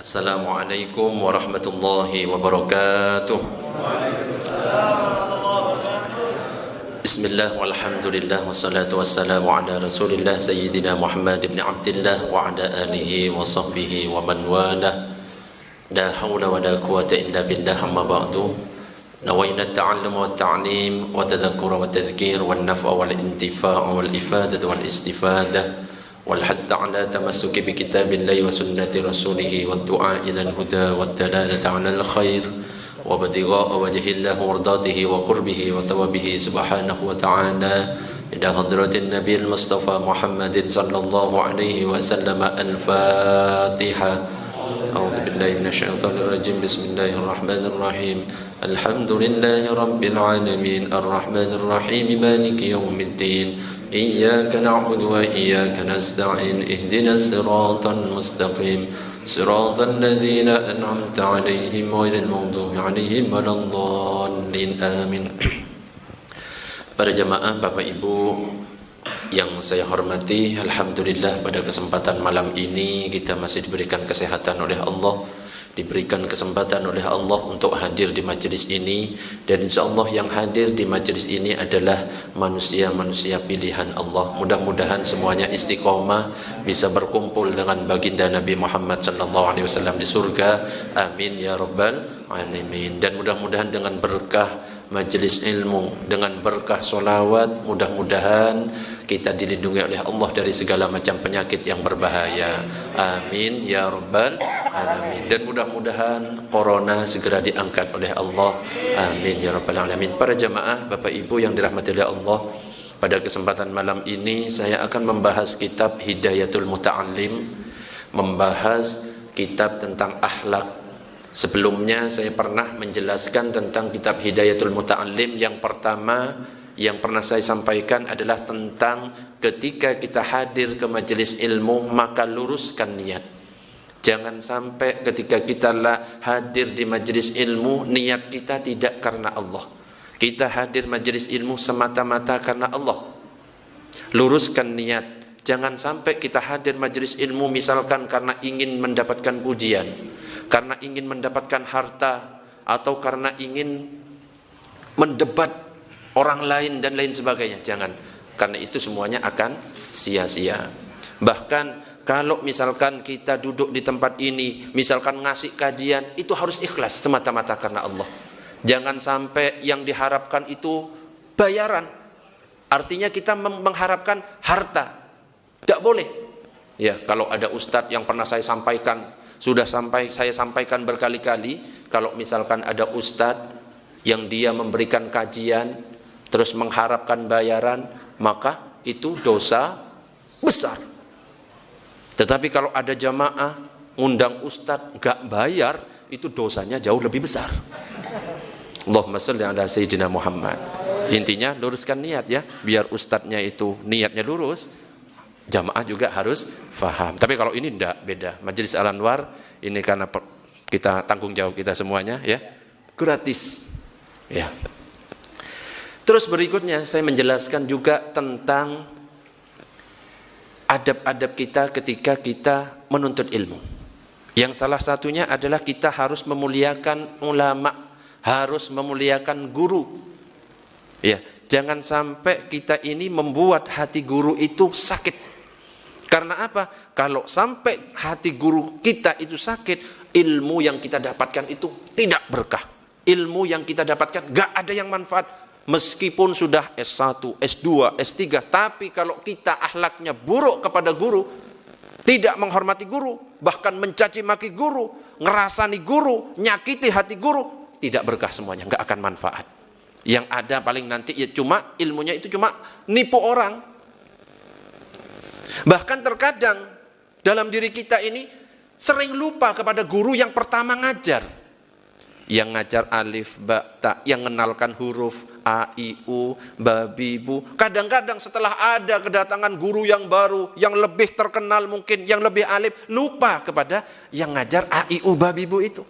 Assalamualaikum warahmatullahi wabarakatuh. Bismillah walhamdulillah wassalatu wassalamu ala rasulillah Sayyidina Muhammad ibn Abdillah wa ala alihi wa sahbihi wa man walah. La hawla wa la quwata illa billah, amma ba'du. Nawayna at-ta'allum wa at-ta'lim wa tadhakkura wa tadhkir wal naf'a wal intifa' wal ifadah wal istifadah والحث على تمسك بكتاب الله وسنة رسوله والدعاء إلى الهدى والدلالة على الخير وابتغاء وجه الله وارضاته وقربه وثوابه سبحانه وتعالى إلى حضرة النبي المصطفى محمد صلى الله عليه وسلم. الفاتحة. أعوذ بالله من الشيطان الرجيم. بسم الله الرحمن الرحيم. الحمد لله رب العالمين الرحمن الرحيم مالك يوم الدين إياك نعبد وإياك نستعين اهدنا الصراط المستقيم صراط الذين أنعمت عليهم غير المغضوب عليهم ولا الضالين آمين. Para jamaah, Bapak Ibu yang saya hormati, alhamdulillah pada kesempatan malam ini kita masih diberikan kesehatan oleh Allah, diberikan kesempatan oleh Allah untuk hadir di majelis ini, dan insyaallah yang hadir di majelis ini adalah manusia-manusia pilihan Allah. Mudah-mudahan semuanya istiqomah, bisa berkumpul dengan baginda Nabi Muhammad SAW di surga. Amin ya rabbal alamin. Dan mudah-mudahan dengan berkah majelis ilmu, dengan berkah solawat, mudah-mudahan kita dilindungi oleh Allah dari segala macam penyakit yang berbahaya. Amin ya rabbal alamin. Dan mudah-mudahan corona segera diangkat oleh Allah. Amin ya rabbal alamin. Para jamaah, Bapak Ibu yang dirahmati oleh Allah, pada kesempatan malam ini saya akan membahas kitab Hidayatul Muta'allim, membahas kitab tentang akhlak. Sebelumnya saya pernah menjelaskan tentang kitab Hidayatul Muta'allim. Yang pertama yang pernah saya sampaikan adalah tentang ketika kita hadir ke majelis ilmu, maka luruskan niat. Jangan sampai ketika kita hadir di majelis ilmu, niat kita tidak karena Allah. Kita hadir majelis ilmu semata-mata karena Allah. Luruskan niat. Jangan sampai kita hadir majelis ilmu misalkan karena ingin mendapatkan pujian, karena ingin mendapatkan harta, atau karena ingin mendebat orang lain dan lain sebagainya. Jangan, karena itu semuanya akan sia-sia. Bahkan kalau misalkan kita duduk di tempat ini, misalkan ngasih kajian, itu harus ikhlas semata-mata karena Allah. Jangan sampai yang diharapkan itu bayaran. Artinya kita mengharapkan harta. Tidak boleh. Ya, kalau ada ustadz yang pernah saya sampaikan, saya sampaikan berkali-kali, kalau misalkan ada ustadz yang dia memberikan kajian terus mengharapkan bayaran, maka itu dosa besar. Tetapi kalau ada jamaah ngundang ustadz gak bayar, itu dosanya jauh lebih besar. Allahumma sholli ala sayyidina Muhammad. Intinya luruskan niat ya, biar ustadznya itu niatnya lurus, jamaah juga harus faham. Tapi kalau ini tidak, beda. Majelis Al-Anwar ini karena kita tanggung jawab kita semuanya ya, gratis ya. Terus berikutnya saya menjelaskan juga tentang adab-adab kita ketika kita menuntut ilmu. Yang salah satunya adalah kita harus memuliakan ulama, harus memuliakan guru. Ya, jangan sampai kita ini membuat hati guru itu sakit. Karena apa? Kalau sampai hati guru kita itu sakit, ilmu yang kita dapatkan itu tidak berkah. Ilmu yang kita dapatkan gak ada yang manfaat. Meskipun sudah S1, S2, S3, tapi kalau kita akhlaknya buruk kepada guru, tidak menghormati guru, bahkan mencaci maki guru, ngerasani guru, nyakiti hati guru, tidak berkah semuanya, gak akan manfaat. Yang ada paling nanti ya cuma ilmunya itu cuma nipu orang. Bahkan terkadang dalam diri kita ini sering lupa kepada guru yang pertama ngajar. Yang ngajar alif, ba, ta, yang mengenalkan huruf A, I, U, ba, bi, bu. Kadang-kadang setelah ada kedatangan guru yang baru, yang lebih terkenal mungkin, yang lebih alim, lupa kepada yang ngajar A, I, U, ba, bi, bu itu.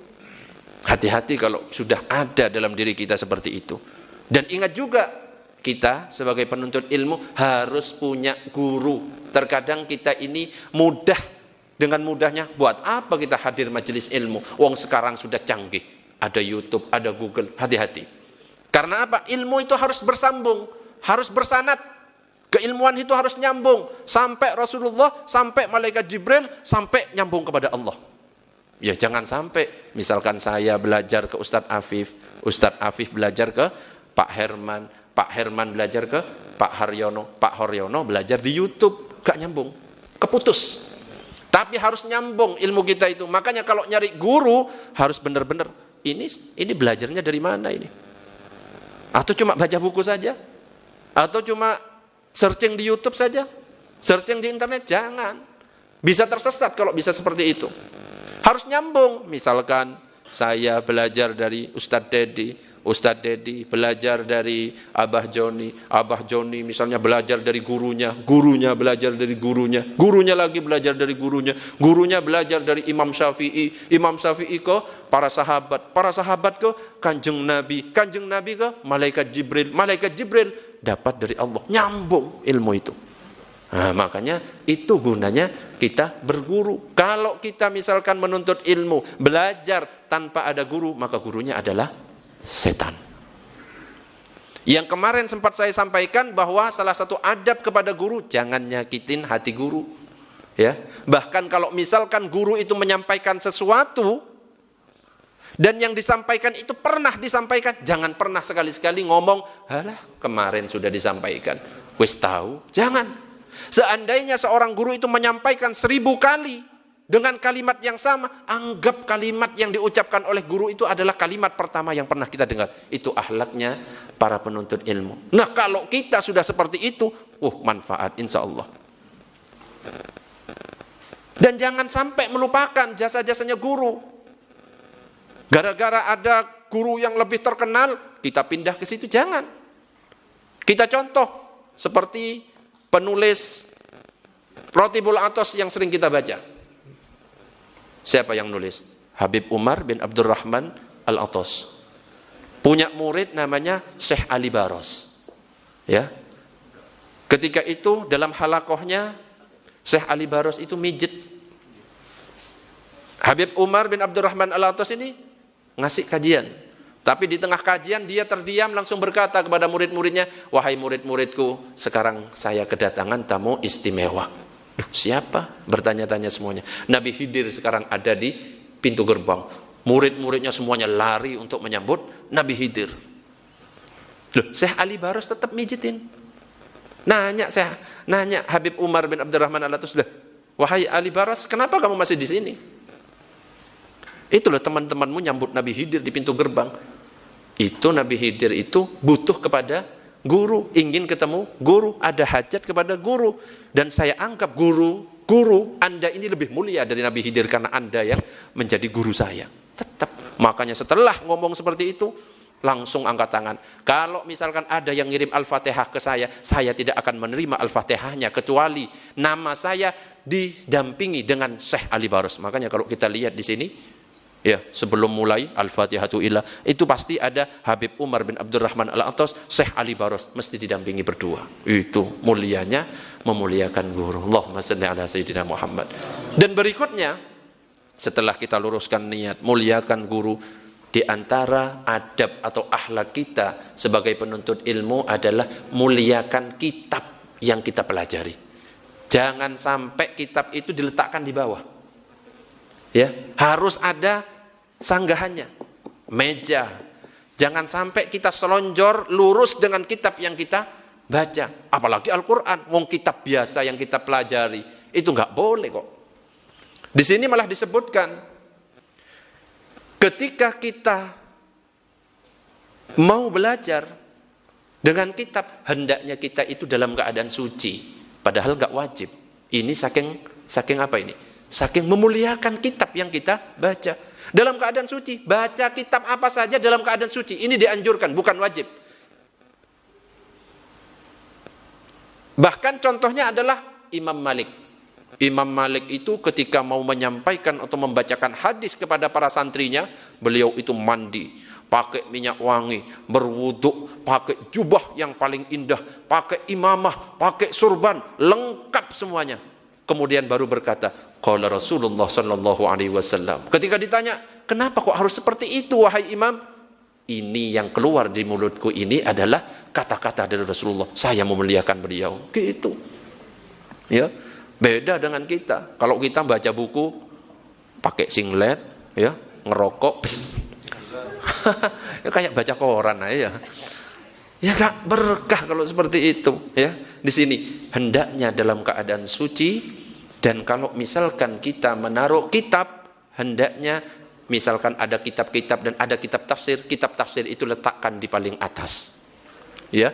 Hati-hati kalau sudah ada dalam diri kita seperti itu. Dan ingat juga, kita sebagai penuntut ilmu harus punya guru. Terkadang kita ini mudah dengan mudahnya. Buat apa kita hadir majelis ilmu? Wong sekarang sudah canggih, ada YouTube, ada Google. Hati-hati. Karena apa? Ilmu itu harus bersambung, harus bersanad. Keilmuan itu harus nyambung sampai Rasulullah, sampai malaikat Jibril, sampai nyambung kepada Allah. Ya jangan sampai misalkan saya belajar ke Ustadz Afif belajar ke Pak Herman belajar ke Pak Haryono belajar di YouTube, gak nyambung, keputus. Tapi harus nyambung ilmu kita itu. Makanya kalau nyari guru harus benar-benar ini belajarnya dari mana ini? Atau cuma baca buku saja? Atau cuma searching di YouTube saja? Searching di internet? Jangan. Bisa tersesat kalau bisa seperti itu. Harus nyambung. Misalkan saya belajar dari Ustadz Dedi belajar dari Abah Joni misalnya belajar dari gurunya belajar dari gurunya lagi belajar dari gurunya belajar dari Imam Syafi'i ke para sahabat ke Kanjeng Nabi ke malaikat Jibril dapat dari Allah, nyambung ilmu itu. Nah, makanya itu gunanya kita berguru. Kalau kita misalkan menuntut ilmu, belajar tanpa ada guru, maka gurunya adalah setan. Yang kemarin sempat saya sampaikan bahwa salah satu adab kepada guru, jangan nyakitin hati guru. Ya, bahkan kalau misalkan guru itu menyampaikan sesuatu dan yang disampaikan itu pernah disampaikan, jangan pernah sekali-sekali ngomong, "Halah, kemarin sudah disampaikan." Wis tahu, jangan. Seandainya seorang guru itu menyampaikan 1000 kali dengan kalimat yang sama, anggap kalimat yang diucapkan oleh guru itu adalah kalimat pertama yang pernah kita dengar. Itu akhlaknya para penuntut ilmu. Nah, kalau kita sudah seperti itu, manfaat insya Allah. Dan jangan sampai melupakan jasa-jasanya guru. Gara-gara ada guru yang lebih terkenal, kita pindah ke situ, jangan. Kita contoh seperti penulis Rotibul Atos yang sering kita baca. Siapa yang nulis? Habib Umar bin Abdurrahman Al-Atos. Punya murid namanya Syekh Ali Baros. Ya. Ketika itu dalam halakohnya Syekh Ali Baros itu mijit. Habib Umar bin Abdurrahman Al-Atos ini ngasih kajian. Tapi di tengah kajian dia terdiam langsung berkata kepada murid-muridnya, "Wahai murid-muridku, sekarang saya kedatangan tamu istimewa." Siapa? Bertanya-tanya semuanya. Nabi Khidir sekarang ada di pintu gerbang. Murid-muridnya semuanya lari untuk menyambut Nabi Khidir. Syekh Ali Baros tetap mijitin. Nanya Habib Umar bin Abdurrahman Al-Atos, "Wahai Ali Baros, kenapa kamu masih di sini?" Itulah teman-temanmu nyambut Nabi Khidir di pintu gerbang. Itu Nabi Khidir itu butuh kepada guru, ingin ketemu guru, ada hajat kepada guru. Dan saya anggap guru Anda ini lebih mulia dari Nabi Khidir karena Anda yang menjadi guru saya. Tetap. Makanya setelah ngomong seperti itu, langsung angkat tangan. Kalau misalkan ada yang ngirim Al-Fatihah ke saya tidak akan menerima Al-Fatihahnya kecuali nama saya didampingi dengan Syekh Ali Baros. Makanya kalau kita lihat di sini, ya, sebelum mulai Al-Fatihatu Ilah itu pasti ada Habib Umar bin Abdurrahman Al-Atos, Syekh Ali Baros mesti didampingi berdua. Itu mulianya memuliakan guru. Allahumma shalli ala sayyidina Muhammad. Dan berikutnya setelah kita luruskan niat muliakan guru, di antara adab atau akhlak kita sebagai penuntut ilmu adalah muliakan kitab yang kita pelajari. Jangan sampai kitab itu diletakkan di bawah. Ya, harus ada sanggahannya, meja. Jangan sampai kita selonjor lurus dengan kitab yang kita baca, apalagi Al-Qur'an, wong kitab biasa yang kita pelajari, itu enggak boleh kok. Di sini malah disebutkan ketika kita mau belajar dengan kitab, hendaknya kita itu dalam keadaan suci, padahal enggak wajib. Ini saking apa ini? Saking memuliakan kitab yang kita baca. Dalam keadaan suci, baca kitab apa saja dalam keadaan suci. Ini dianjurkan, bukan wajib. Bahkan contohnya adalah Imam Malik. Imam Malik itu ketika mau menyampaikan atau membacakan hadis kepada para santrinya, beliau itu mandi, pakai minyak wangi, berwuduk, pakai jubah yang paling indah, pakai imamah, pakai surban, lengkap semuanya. Kemudian baru berkata, Qala Rasulullah sallallahu alaihi wasallam. Ketika ditanya, "Kenapa kok harus seperti itu wahai Imam?" Ini yang keluar di mulutku ini adalah kata-kata dari Rasulullah. Saya memuliakan beliau. Gitu. Ya. Beda dengan kita. Kalau kita baca buku pakai singlet, ya, ngerokok, ya kayak baca koran aja. Ya gak berkah kalau seperti itu, ya. Di sini hendaknya dalam keadaan suci, dan kalau misalkan kita menaruh kitab, hendaknya misalkan ada kitab-kitab dan ada kitab tafsir itu letakkan di paling atas. Ya.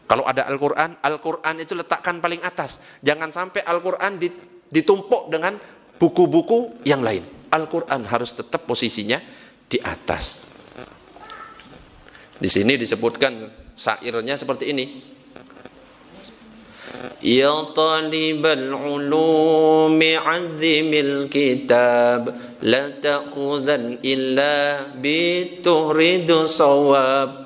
Kalau ada Al-Quran, Al-Quran itu letakkan paling atas. Jangan sampai Al-Quran ditumpuk dengan buku-buku yang lain. Al-Quran harus tetap posisinya di atas. Di sini disebutkan syairnya seperti ini. Ya talibal ulumi azimil kitab, la ta'khuzan illa bituridu sawab.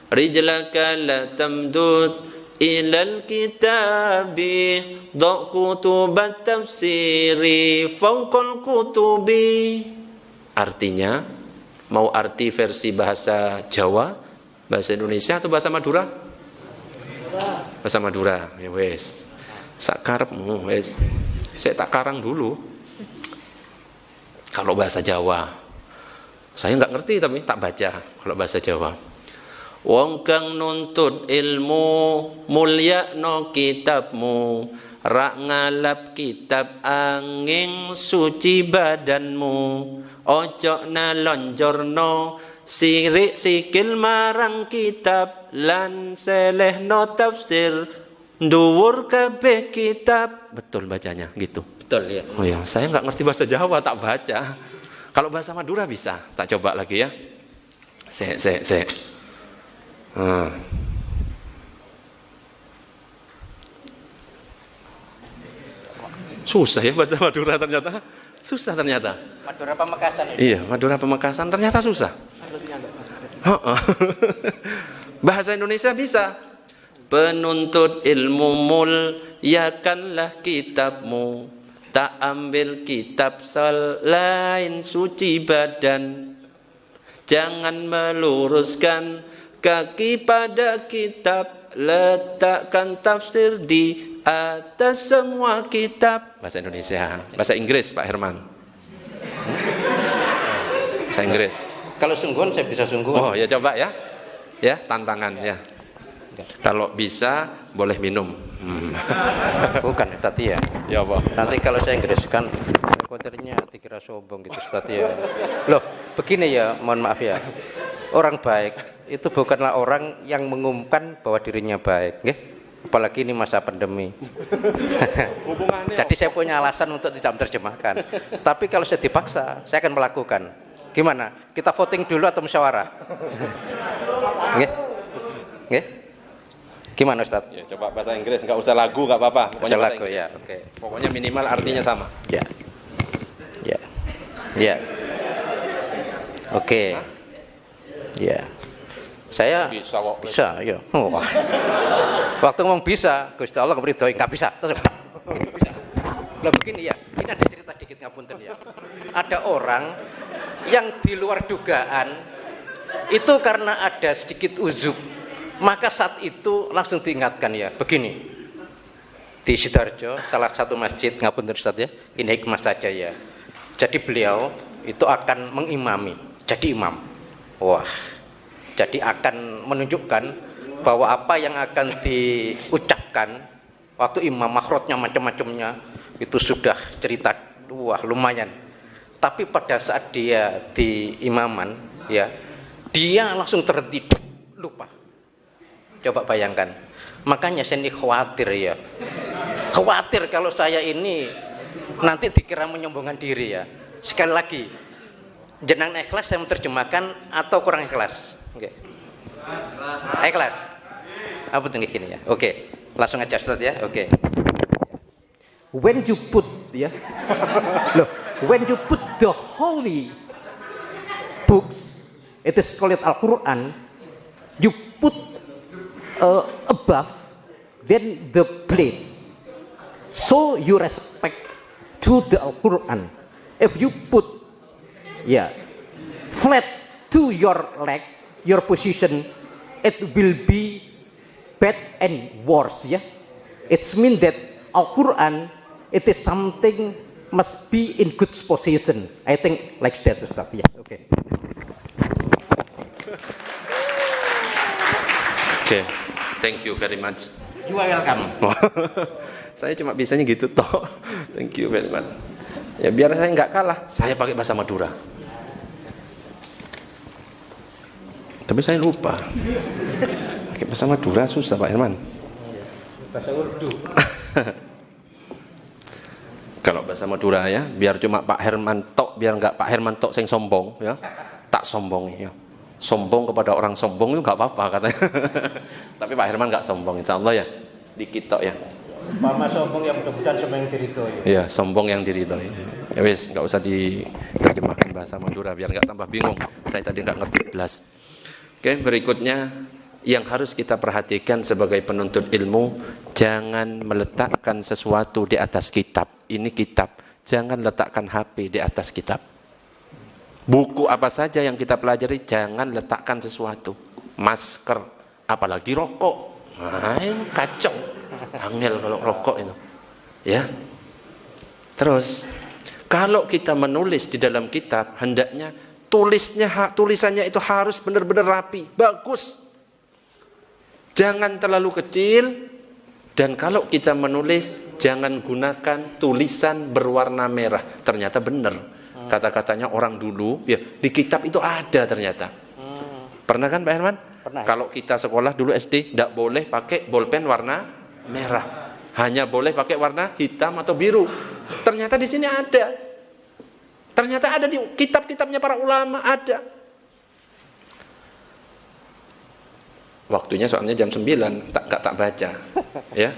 Rijlaka la tamdud ilal kitabi, da' kutubat tafsiri fawqal kutubi. Artinya, mau arti versi bahasa Jawa, bahasa Indonesia atau bahasa Madura? Bahasa Madura, ya wes. Sakarepmu wes. Saya tak karang dulu. Kalau bahasa Jawa, saya nggak ngerti tapi tak baca kalau bahasa Jawa. Wong kang nuntut ilmu mulyakno kitabmu, rak ngalap kitab angin suci badanmu, ojo nalonjorno sirik sikil marang kitab, lan selehno tafsir nduwur kabeh kitab. Betul bacanya gitu. Betul ya. Oh ya, saya nggak ngerti bahasa Jawa tak baca. Kalau bahasa Madura bisa, tak coba lagi ya. Saya. Susah ya bahasa Madura ternyata. Susah ternyata. Madura Pamekasan ya? Iya, Madura Pamekasan ternyata susah. Bahasa Indonesia bisa. Penuntut ilmu muliakanlah kitabmu, tak ambil kitab selain suci badan. Jangan meluruskan kaki pada kitab, letakkan tafsir di atas semua kitab. Bahasa Indonesia. Bahasa Inggris Pak Herman. Bahasa Inggris. Kalau sungguhan saya bisa sungguhan. Oh ya coba ya. Ya tantangan ya. Kalau bisa boleh minum. Bukan Ustaz ya. Ya apa? Nanti kalau saya Inggriskan khawatirnya dikira sombong gitu Ustaz ya. Loh, begini ya, mohon maaf ya. Orang baik itu bukanlah orang yang mengumumkan bahwa dirinya baik, nggih. Apalagi ini masa pandemi. Jadi saya punya alasan untuk tidak menerjemahkan. Tapi kalau saya dipaksa, saya akan melakukan. Gimana? Kita voting dulu atau musyawarah? Nggih. Nggih. Gimana Ustaz? Ya, coba bahasa Inggris, enggak usah lagu, enggak apa-apa. Pokoknya lagu ya, oke. Pokoknya minimal artinya sama. Ya. Ya. Ya. Oke. Ya. Saya bisa ya. Oh. Waktu ngomong bisa, Gusti Allah ngeridhoi, enggak bisa. Terus bisa. Lah begini ya, ini ada cerita dikit ngapunten ya. Ada orang yang di luar dugaan itu karena ada sedikit uzub, maka saat itu langsung diingatkan ya. Begini. Di Sidoarjo, salah satu masjid, ngapunten Ustaz ya. Ini hikmah saja ya. Jadi beliau itu akan mengimami, jadi imam. Wah. Jadi akan menunjukkan bahwa apa yang akan diucapkan waktu imam, makhrajnya macam-macamnya itu sudah cerita, wah lumayan. Tapi pada saat dia di imaman ya, dia langsung terhenti, lupa. Coba bayangkan. Makanya saya ini khawatir ya. Khawatir kalau saya ini nanti dikira menyombongkan diri ya. Sekali lagi, jenengan ikhlas saya menerjemahkan atau kurang ikhlas? Oke. Ikhlas. Apa tuh gini ya? Oke. Langsung aja Ustaz ya. Oke. When you put ya. Loh, when you put the holy books, it is called Al-Quran, you put above then the place. So you respect to the Al-Quran. If you put flat to your leg, your position, it will be bad and worse. It means that Al-Quran, it is something must be in good position. I think like that, Ustaz. Yes, okay. Okay, thank you very much. You are welcome. Saya cuma bisanya gitu toh. Thank you very much. Ya biar saya nggak kalah, saya pakai bahasa Madura. Tapi saya lupa. Pakai bahasa Madura susah Pak Herman. Bahasa Urdu. Kalau bahasa Madura ya, biar cuma Pak Herman tok, biar nggak Pak Herman tok sing sombong ya. Tak sombong ya. Sombong kepada orang sombong itu nggak apa-apa katanya. Tapi Pak Herman nggak sombong, insya Allah ya. Dikit tok ya. Mama sombong yang mudah-mudahan sombong yang diridhoi. Iya, sombong yang diridhoi. Ya wis, nggak usah diterjemahkan bahasa Madura biar nggak tambah bingung. Saya tadi nggak ngerti jelas. Oke, berikutnya yang harus kita perhatikan sebagai penuntut ilmu, jangan meletakkan sesuatu di atas kitab. Ini kitab, jangan letakkan HP di atas kitab. Buku apa saja yang kita pelajari, jangan letakkan sesuatu. Masker, apalagi rokok. Nah, kacau. Angel kalau rokok itu. Ya. Terus, kalau kita menulis di dalam kitab, hendaknya tulisannya itu harus benar-benar rapi, bagus. Jangan terlalu kecil, dan kalau kita menulis, jangan gunakan tulisan berwarna merah. Ternyata benar. Kata-katanya orang dulu, ya di kitab itu ada ternyata. Pernah kan Pak Herman? Pernah. Kalau kita sekolah dulu SD, tidak boleh pakai bolpen warna merah. Hanya boleh pakai warna hitam atau biru. Ternyata di sini ada. Ternyata ada di kitab-kitabnya para ulama, ada. Waktunya soalnya jam 9, tak baca. Ya.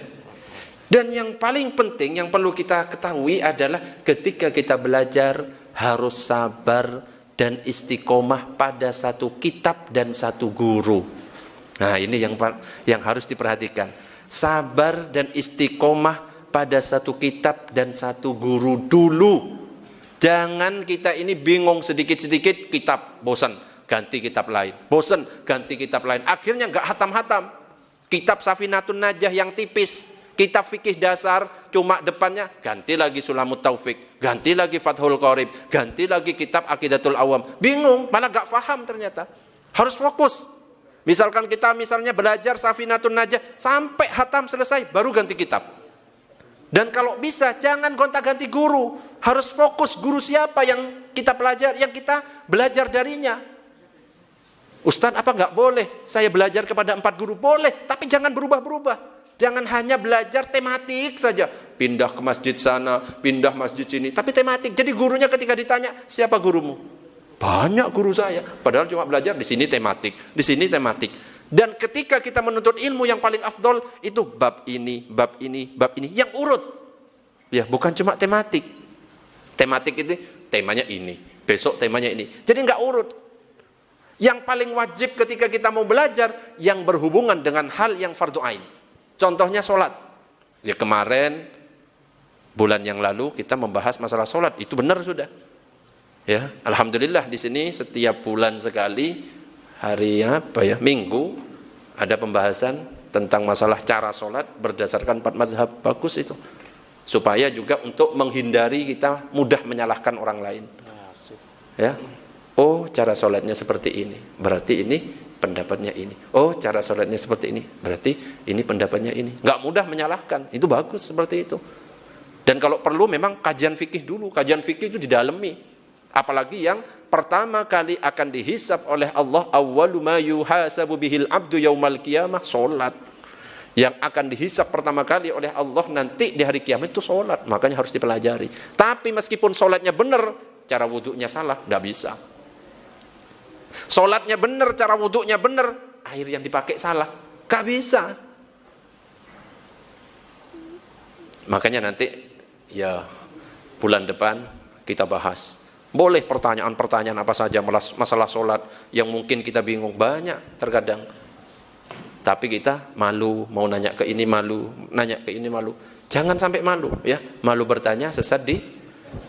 Dan yang paling penting yang perlu kita ketahui adalah ketika kita belajar harus sabar dan istiqomah pada satu kitab dan satu guru. Nah, ini yang harus diperhatikan. Sabar dan istiqomah pada satu kitab dan satu guru dulu. Jangan kita ini bingung sedikit-sedikit kitab, bosan, ganti kitab lain. Bosan, ganti kitab lain. Akhirnya nggak hatam-hatam. Kitab Safinatun Najah yang tipis, kitab fikih dasar, cuma depannya ganti lagi Sulamut Taufik, ganti lagi Fathul Qorib, ganti lagi kitab Aqidatul Awam. Bingung, malah nggak paham ternyata. Harus fokus. Misalkan kita belajar Safinatun Najah sampai hatam selesai, baru ganti kitab. Dan kalau bisa jangan gonta-ganti guru, harus fokus guru siapa yang kita pelajari, yang kita belajar darinya. Ustaz, apa nggak boleh saya belajar kepada 4 guru? Boleh, tapi jangan berubah-berubah. Jangan hanya belajar tematik saja, pindah ke masjid sana, pindah masjid sini, tapi tematik. Jadi gurunya ketika ditanya, siapa gurumu? Banyak guru saya, padahal cuma belajar di sini tematik, di sini tematik. Dan ketika kita menuntut ilmu yang paling afdol itu bab ini, bab ini, bab ini yang urut. Ya, bukan cuma tematik. Tematik itu temanya ini, besok temanya ini. Jadi nggak urut. Yang paling wajib ketika kita mau belajar yang berhubungan dengan hal yang fardu ain. Contohnya sholat. Ya kemarin bulan yang lalu kita membahas masalah sholat, itu benar sudah. Ya, alhamdulillah di sini setiap bulan sekali hari Minggu ada pembahasan tentang masalah cara sholat berdasarkan 4 mazhab. Bagus itu, supaya juga untuk menghindari kita mudah menyalahkan orang lain. Ya, oh cara sholatnya seperti ini, berarti ini pendapatnya ini. Oh cara sholatnya seperti ini, berarti ini pendapatnya ini. Nggak mudah menyalahkan, itu bagus seperti itu. Dan kalau perlu memang kajian fikih dulu, kajian fikih itu didalami. Apalagi yang pertama kali akan dihisab oleh Allah, awwalu ma yuhasabu bihil abdu yaumal qiyamah, sholat. Yang akan dihisab pertama kali oleh Allah nanti di hari kiamat itu sholat. Makanya harus dipelajari. Tapi meskipun sholatnya benar, cara wudhunya salah, nggak bisa. Sholatnya benar, cara wudhunya benar, air yang dipakai salah, nggak bisa. Makanya nanti ya bulan depan kita bahas. Boleh pertanyaan-pertanyaan apa saja masalah sholat yang mungkin kita bingung, banyak terkadang. Tapi kita malu, mau nanya ke ini malu, nanya ke ini malu. Jangan sampai malu ya. Malu bertanya, sesat di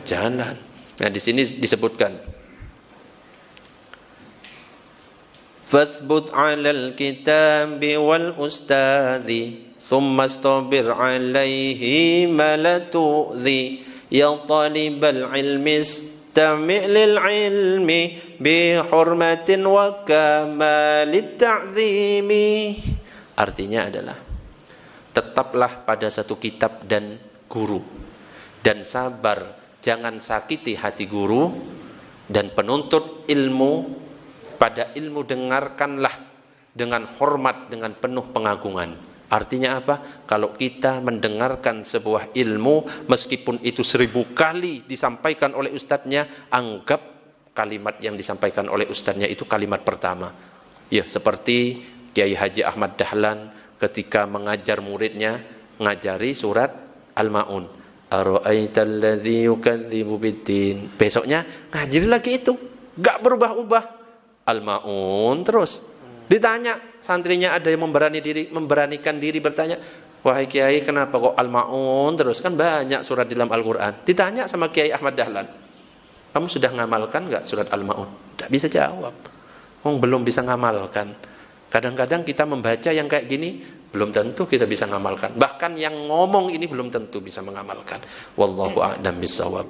jalan. Nah, di sini disebutkan fasbut 'alal kitabi wal ustazi thumma istabir 'alaihi ma la tu'zi ya talibal ilmi istami' lil ilmi bi hurmatin wa kamalit ta'zimi. Artinya adalah tetaplah pada satu kitab dan guru, dan sabar, jangan sakiti hati guru, dan penuntut ilmu, pada ilmu dengarkanlah dengan hormat, dengan penuh pengagungan. Artinya apa? Kalau kita mendengarkan sebuah ilmu, meskipun itu 1000 kali disampaikan oleh ustadznya, anggap kalimat yang disampaikan oleh ustadznya itu kalimat pertama. Ya, seperti Kiai Haji Ahmad Dahlan ketika mengajar muridnya, ngajari surat Al-Ma'un. Ara'aital ladzi yukadzibu biddin. Besoknya ngajari lagi itu, gak berubah-ubah. Al-Ma'un terus. Ditanya santrinya, ada yang memberanikan diri bertanya, wahai Kiai, kenapa kok Al-Ma'un terus? Kan banyak surat di dalam Al-Quran. Ditanya sama Kiai Ahmad Dahlan, kamu sudah ngamalkan gak surat Al-Ma'un? Tidak bisa jawab. Belum bisa ngamalkan. Kadang-kadang kita membaca yang kayak gini, belum tentu kita bisa ngamalkan. Bahkan yang ngomong ini belum tentu bisa mengamalkan. Wallahu a'lam bishawab.